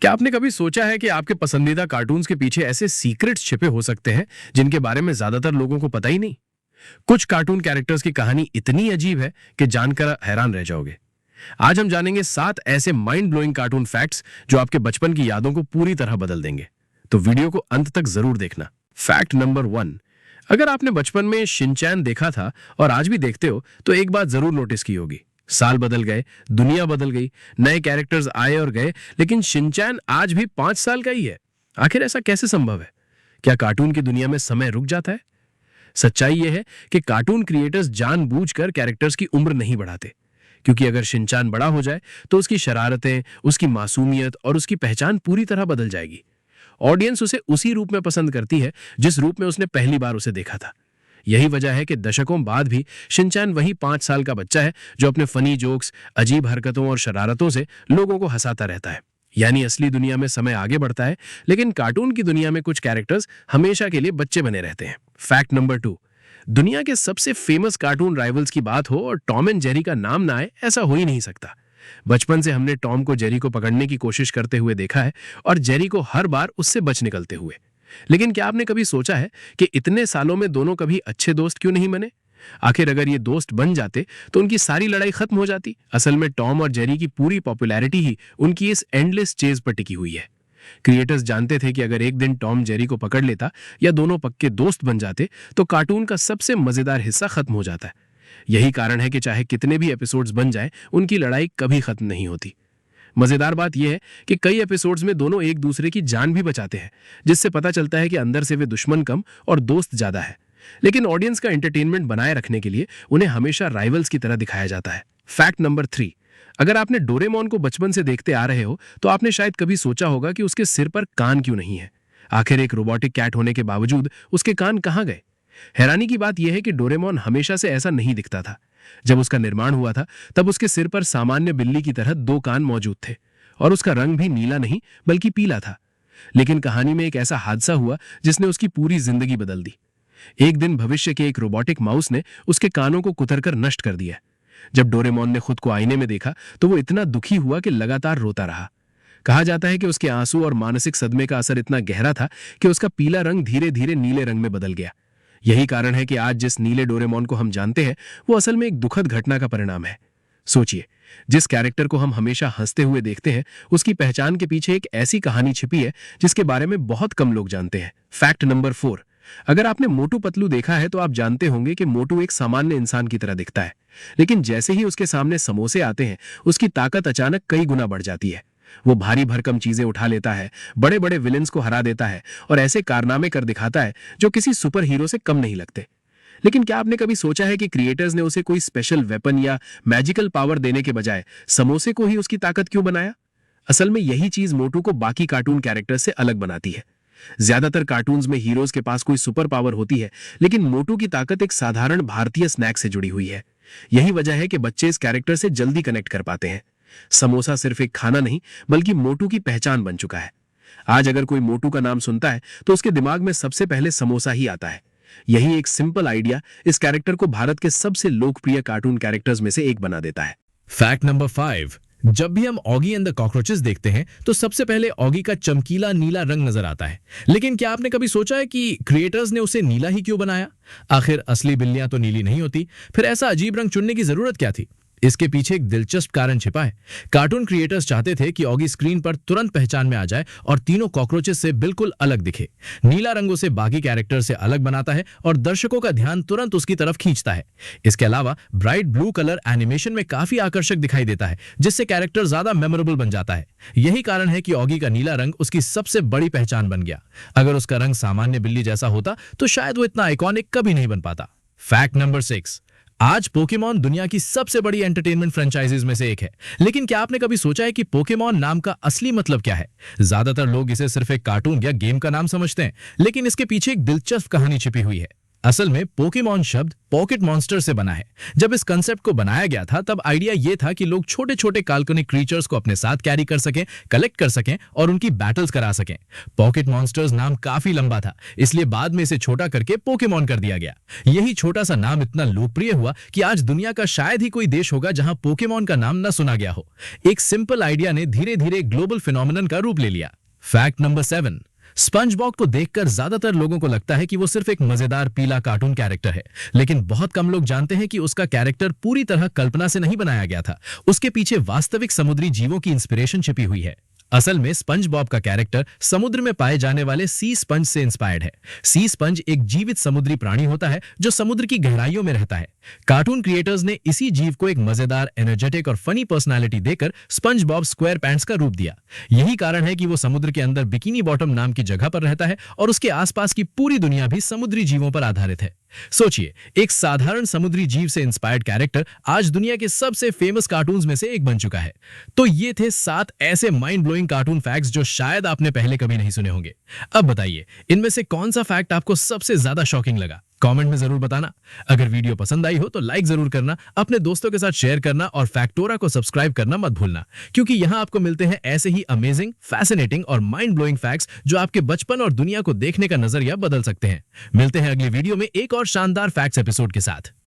क्या आपने कभी सोचा है कि आपके पसंदीदा कार्टून्स के पीछे ऐसे सीक्रेट्स छिपे हो सकते हैं जिनके बारे में ज्यादातर लोगों को पता ही नहीं? कुछ कार्टून कैरेक्टर्स की कहानी इतनी अजीब है कि जानकर हैरान रह जाओगे। आज हम जानेंगे 7 ऐसे माइंड ब्लोइंग कार्टून फैक्ट्स जो आपके बचपन की यादों को पूरी तरह बदल देंगे। तो वीडियो को अंत तक जरूर देखना। Fact number 1। अगर आपने बचपन में शिनचैन देखा था और आज भी देखते हो तो एक बात जरूर नोटिस की होगी। साल बदल गए, दुनिया बदल गई, नए कैरेक्टर्स आए और गए, लेकिन शिनचैन आज भी 5 साल का ही है। आखिर ऐसा कैसे संभव है? क्या कार्टून की दुनिया में समय रुक जाता है? सच्चाई यह है कि कार्टून क्रिएटर्स जानबूझकर कैरेक्टर्स की उम्र नहीं बढ़ाते, क्योंकि अगर शिनचैन बड़ा हो जाए तो उसकी शरारतें, उसकी मासूमियत और उसकी पहचान पूरी तरह बदल जाएगी। ऑडियंस उसे उसी रूप में पसंद करती है जिस रूप में उसने पहली बार उसे देखा था। यही वजह है कि दशकों बाद भी शिनचैन वही 5 साल का बच्चा है जो अपने फनी जोक्स, अजीब हरकतों और शरारतों से लोगों को हंसाता रहता है। यानी असली दुनिया में समय आगे बढ़ता है, लेकिन कार्टून की दुनिया में कुछ कैरेक्टर्स हमेशा के लिए बच्चे बने रहते हैं। Fact number 2। दुनिया के सबसे फेमस कार्टून राइवल्स की बात हो और टॉम एंड जेरी का नाम ना आए, ऐसा हो ही नहीं सकता। बचपन से हमने टॉम को जेरी को पकड़ने की कोशिश करते हुए देखा है और जेरी को हर बार उससे बच निकलते हुए। लेकिन क्या आपने कभी सोचा है कि इतने सालों में दोनों कभी अच्छे दोस्त क्यों नहीं बने? आखिर अगर ये दोस्त बन जाते तो उनकी सारी लड़ाई खत्म हो जाती। असल में टॉम और जेरी की पूरी पॉपुलैरिटी ही उनकी इस एंडलेस चेज पर टिकी हुई है। क्रिएटर्स जानते थे कि अगर एक दिन टॉम जेरी को पकड़ लेता या दोनों पक्के दोस्त बन जाते तो कार्टून का सबसे मजेदार हिस्सा खत्म हो जाता है। यही कारण है कि चाहे कितने भी एपिसोड्स बन जाएं, उनकी लड़ाई कभी खत्म नहीं होती। मजेदार बात यह है कि कई एपिसोड्स में दोनों एक दूसरे की जान भी बचाते हैं, जिससे पता चलता है कि अंदर से वे दुश्मन कम और दोस्त ज्यादा है। लेकिन ऑडियंस का एंटरटेनमेंट बनाए रखने के लिए उन्हें हमेशा राइवल्स की तरह दिखाया जाता है। Fact number 3। अगर आपने डोरेमोन को बचपन से देखते आ रहे हो तो आपने शायद कभी सोचा होगा कि उसके सिर पर कान क्यों नहीं है। आखिर एक रोबोटिक कैट होने के बावजूद उसके कान कहाँ गए? हैरानी की बात यह है कि डोरेमोन हमेशा से ऐसा नहीं दिखता था। जब उसका निर्माण हुआ था तब उसके सिर पर सामान्य बिल्ली की तरह 2 कान मौजूद थे और उसका रंग भी नीला नहीं बल्कि पीला था। लेकिन कहानी में एक ऐसा हादसा हुआ जिसने उसकी पूरी जिंदगी बदल दी। एक दिन भविष्य के एक रोबोटिक माउस ने उसके कानों को कुतरकर नष्ट कर दिया। जब डोरेमोन ने खुद को आईने में देखा तो वो इतना दुखी हुआ कि लगातार रोता रहा। कहा जाता है कि उसके आंसू और मानसिक सदमे का असर इतना गहरा था कि उसका पीला रंग धीरे धीरे नीले रंग में बदल गया। यही कारण है कि आज जिस नीले डोरेमोन को हम जानते हैं वो असल में एक दुखद घटना का परिणाम है। सोचिए, जिस कैरेक्टर को हम हमेशा हंसते हुए देखते हैं उसकी पहचान के पीछे एक ऐसी कहानी छिपी है जिसके बारे में बहुत कम लोग जानते हैं। Fact number 4। अगर आपने मोटू पतलू देखा है तो आप जानते होंगे कि मोटू एक सामान्य इंसान की तरह दिखता है, लेकिन जैसे ही उसके सामने समोसे आते हैं उसकी ताकत अचानक कई गुना बढ़ जाती है। वो भारी भरकम चीजें उठा लेता है, बड़े बड़े विलेंस को हरा देता है और ऐसे कारनामे कर दिखाता है जो किसी सुपर हीरो से कम नहीं लगते। लेकिन क्या आपने कभी सोचा है कि क्रिएटर्स ने उसे कोई स्पेशल वेपन या मैजिकल पावर देने के बजाय समोसे को ही उसकी ताकत क्यों बनाया? असल में यही चीज मोटू को बाकी कार्टून कैरेक्टर्स से अलग बनाती है। ज्यादातर कार्टून्स में हीरोज के पास कोई सुपर पावर होती है, लेकिन मोटू की ताकत एक साधारण भारतीय स्नैक से जुड़ी हुई है। यही वजह है कि बच्चे इस कैरेक्टर से जल्दी कनेक्ट कर पाते हैं। समोसा सिर्फ एक खाना नहीं बल्कि मोटू की पहचान बन चुका है। आज अगर कोई मोटू का नाम सुनता है तो उसके दिमाग में सबसे पहले समोसा ही आता है। यही एक सिंपल आइडिया इस कैरेक्टर को भारत के सबसे लोकप्रिय कार्टून कैरेक्टर्स में से एक बना देता है। Fact number 5। जब भी हम ऑगी एंड द कॉकरोचेस देखते हैं तो सबसे पहले ऑगी का चमकीला नीला रंग नजर आता है। लेकिन क्या आपने कभी सोचा है कि क्रिएटर्स ने उसे नीला ही क्यों बनाया? आखिर असली बिल्लियां तो नीली नहीं होती, फिर ऐसा अजीब रंग चुनने की जरूरत क्या थी? इसके पीछे एक दिलचस्प कारण छिपा है। कार्टून क्रिएटर्स चाहते थे कि ऑगी स्क्रीन पर तुरंत पहचान में आ जाए और तीनों कॉकरोचेस से बिल्कुल अलग दिखे। नीला रंग उसे बाकी कैरेक्टर से अलग बनाता है और दर्शकों का ध्यान तुरंत उसकी तरफ खींचता है। इसके अलावा ब्राइट ब्लू कलर एनिमेशन में काफी आकर्षक दिखाई देता है, जिससे कैरेक्टर ज्यादा मेमोरेबल बन जाता है। यही कारण है कि ऑगी का नीला रंग उसकी सबसे बड़ी पहचान बन गया। अगर उसका रंग सामान्य बिल्ली जैसा होता तो शायद वो इतना आइकॉनिक कभी नहीं बन पाता। Fact number 6। आज पोकेमॉन दुनिया की सबसे बड़ी एंटरटेनमेंट फ्रेंचाइजीज में से एक है। लेकिन क्या आपने कभी सोचा है कि पोकेमॉन नाम का असली मतलब क्या है? ज्यादातर लोग इसे सिर्फ एक कार्टून या गेम का नाम समझते हैं, लेकिन इसके पीछे एक दिलचस्प कहानी छिपी हुई है। असल में पोकेमॉन शब्द पॉकेट मॉन्स्टर से बना है। जब इस कंसेप्ट को बनाया गया था तब आइडिया ये था कि लोग छोटे छोटे काल्पनिक क्रीचर्स को अपने साथ कैरी कर सकें, कलेक्ट कर सकें और उनकी बैटल्स करा सकें। पॉकेट मॉन्स्टर्स नाम काफी लंबा था, इसलिए बाद में इसे छोटा करके पोकेमॉन कर दिया गया। यही छोटा सा नाम इतना लोकप्रिय हुआ कि आज दुनिया का शायद ही कोई देश होगा जहां पोकेमॉन का नाम न सुना गया हो। एक सिंपल आइडिया ने धीरे धीरे ग्लोबल फिनोमिनन का रूप ले लिया। फैक्ट नंबर 7, स्पंजबॉब को देखकर ज्यादातर लोगों को लगता है कि वो सिर्फ एक मजेदार पीला कार्टून कैरेक्टर है, लेकिन बहुत कम लोग जानते हैं कि उसका कैरेक्टर पूरी तरह कल्पना से नहीं बनाया गया था। उसके पीछे वास्तविक समुद्री जीवों की इंस्पिरेशन छिपी हुई है। असल में स्पंजबॉब का कैरेक्टर समुद्र में पाए जाने वाले सी स्पंज से इंस्पायर्ड है। सी स्पंज एक जीवित समुद्री प्राणी होता है जो समुद्र की गहराइयों में रहता है। कार्टून क्रिएटर्स ने इसी जीव को एक मजेदार, एनर्जेटिक और फनी पर्सनालिटी देकर स्पंजबॉब स्क्वायर पैंट्स का रूप दिया। यही कारण है कि वो समुद्र के अंदर बिकिनी बॉटम नाम की जगह पर रहता है और उसके आसपास की पूरी दुनिया भी समुद्री जीवों पर आधारित है। सोचिए, एक साधारण समुद्री जीव से इंस्पायर्ड कैरेक्टर आज दुनिया के सबसे फेमस कार्टून्स में से एक बन चुका है। तो ये थे 7 ऐसे माइंड ब्लोइंग कार्टून फैक्ट्स जो शायद आपने पहले कभी नहीं सुने होंगे। अब बताइए, इनमें से कौन सा फैक्ट आपको सबसे ज्यादा शॉकिंग लगा? कमेंट में जरूर बताना। अगर वीडियो पसंद आई हो तो लाइक जरूर करना, अपने दोस्तों के साथ शेयर करना और फैक्टोरा को सब्सक्राइब करना मत भूलना, क्योंकि यहां आपको मिलते हैं ऐसे ही अमेजिंग, फैसिनेटिंग और माइंड ब्लोइंग फैक्ट्स जो आपके बचपन और दुनिया को देखने का नजरिया बदल सकते हैं। मिलते हैं अगली वीडियो में एक और शानदार फैक्ट्स एपिसोड के साथ।